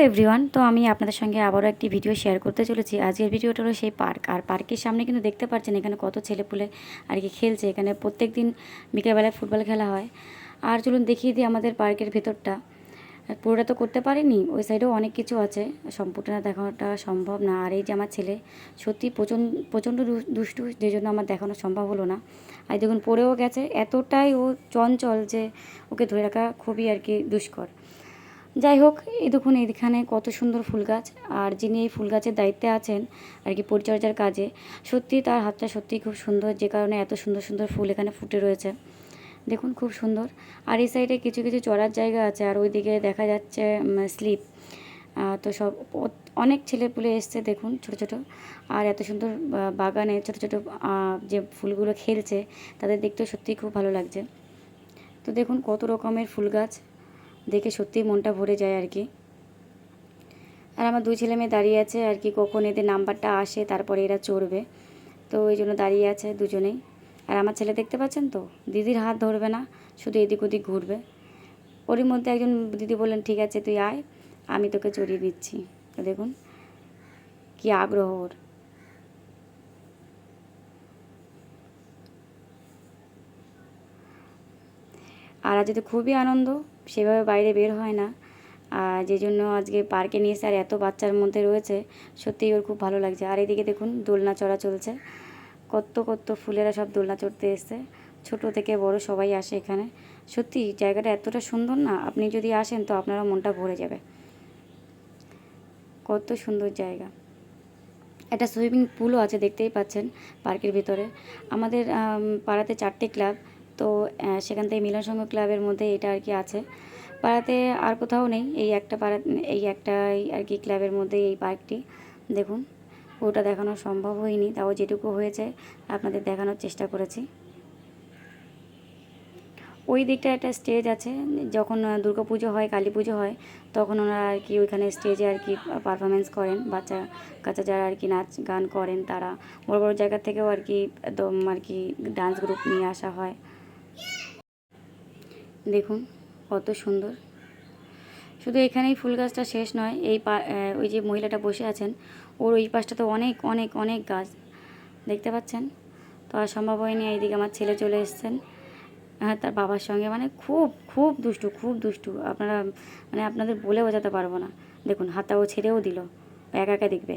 Everyone, তো আমি আপনাদের সঙ্গে আবারও একটি ভিডিও শেয়ার করতে চলেছি। আজকের ভিডিওটা হলো সেই পার্ক। আর পার্কের সামনে কিন্তু দেখতে পাচ্ছেন এখানে কত ছেলেপুলে আর কি খেলছে। এখানে প্রত্যেক দিন বিকেলবেলায় ফুটবল খেলা হয়। আর চলুন দেখিয়ে দিই আমাদের পার্কের ভেতরটা। পুরোটা তো করতে পারিনি, ওই সাইডেও অনেক কিছু আছে, সম্পূর্ণটা দেখানোটা সম্ভব না। আর এই যে আমার ছেলে সত্যি প্রচণ্ড দুষ্টু, যে জন্য আমার দেখানো সম্ভব হলো না। আর দেখুন পড়েও গেছে, এতটাই ও চঞ্চল যে ওকে ধরে রাখা খুবই আর কি দুষ্কর। যাই হোক, এই দেখুন এইখানে কত সুন্দর ফুল গাছ। আর যিনি এই ফুল গাছের দায়িত্বে আছেন আর কি পরিচর্যার কাজে, সত্যি তার হাতটা সত্যিই খুব সুন্দর, যে কারণে এত সুন্দর সুন্দর ফুল এখানে ফুটে রয়েছে। দেখুন খুব সুন্দর। আর এই সাইডে কিছু কিছু চড়ার জায়গা আছে, আর ওইদিকে দেখা যাচ্ছে স্লিপ। তো সব অনেক ছেলেপুলে এসছে দেখুন, ছোট ছোট। আর এত সুন্দর বাগানে ছোট ছোট যে ফুলগুলো খেলছে, তাদের দেখতেও সত্যিই খুব ভালো লাগছে। তো দেখুন কত রকমের ফুল গাছ, দেখে সত্যিই মনটা ভরে যায় আর কি। আর আমার দুই ছেলে মেয়ে দাঁড়িয়ে আছে আর কি, কখন এদের নাম্বারটা আসে তারপরে এরা চড়বে, তো ওই জন্য দাঁড়িয়ে আছে দুজনেই। আর আমার ছেলে দেখতে পাচ্ছেন তো, দিদির হাত ধরবে না, শুধু এদিক ওদিক ঘুরবে। ওরই মধ্যে একজন দিদি বললেন ঠিক আছে তুই আয়, আমি তোকে চড়িয়ে দিচ্ছি। তো দেখুন কি আগ্রহ ওর। আর আজ তো খুবই আনন্দ, সেভাবে বাইরে বের হয় না, আর যে জন্য আজকে পার্কে নিয়ে এসে আর এত বাচ্চার মধ্যে রয়েছে, সত্যিই ওর খুব ভালো লাগছে। আর এদিকে দেখুন দোলনা চড়া চলছে, কত কত ফুলেরা সব দোলনা চড়তে এসছে, ছোট থেকে বড় সবাই আসে এখানে। সত্যি জায়গাটা এতটা সুন্দর না, আপনি যদি আসেন তো আপনারা মনটা ভরে যাবে, কত সুন্দর জায়গা। একটা সুইমিং পুলও আছে দেখতেই পাচ্ছেন পার্কের ভিতরে। আমাদের পাড়াতে 4টে ক্লাব, তো সেখান থেকে মিলন সংঘ ক্লাবের মধ্যে এটা আর কি আছে। পাড়াতে আর কোথাও নেই, এই একটা পাড়া, এই একটাই আর কি ক্লাবের মধ্যে এই পার্কটি। দেখুন ওটা দেখানো সম্ভব হয়নি, তাও যেটুকু হয়েছে আপনাদের দেখানোর চেষ্টা করেছি। ওই দিকটা একটা স্টেজ আছে, যখন দুর্গা পুজো হয়, কালী পুজো হয়, তখন ওনারা আর কি ওইখানে স্টেজে আর কি পারফরমেন্স করেন। বাচ্চা কাচ্চা যারা আর কি নাচ গান করেন, তারা বড় বড় জায়গা থেকেও আর কি একদম আর কি ডান্স গ্রুপ নিয়ে আসা হয়। দেখুন কত সুন্দর। শুধু এখানেই ফুল গাছটা শেষ নয়, এই ওই যে মহিলাটা বসে আছেন, ওর ওই পাশটা তো অনেক অনেক অনেক গাছ দেখতে পাচ্ছেন। তো আর সম্ভব হয়নি, এইদিকে আমার ছেলে চলে এসছেন, হ্যাঁ তার বাবার সঙ্গে, মানে খুব খুব দুষ্টু, খুব দুষ্টু। আপনারা মানে আপনাদের বলে বোঝাতে পারবো না। দেখুন হাতটা ও ছেড়েও দিল, একা একা দেখবে।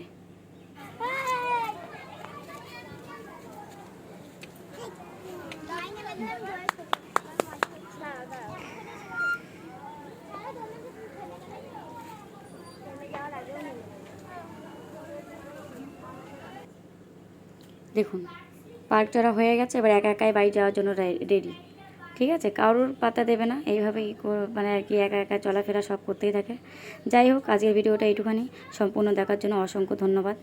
দেখুন পার্ক চড়া হয়ে গেছে, এবার একা একাই বাড়ি যাওয়ার জন্য রেডি। ঠিক আছে, কারোর পাতা দেবে না, এইভাবেই মানে আর কি একা একা চলাফেরা সব করতেই থাকে। যাই হোক, আজকের ভিডিওটা এইটুখানি। সম্পূর্ণ দেখার জন্য অসংখ্য ধন্যবাদ।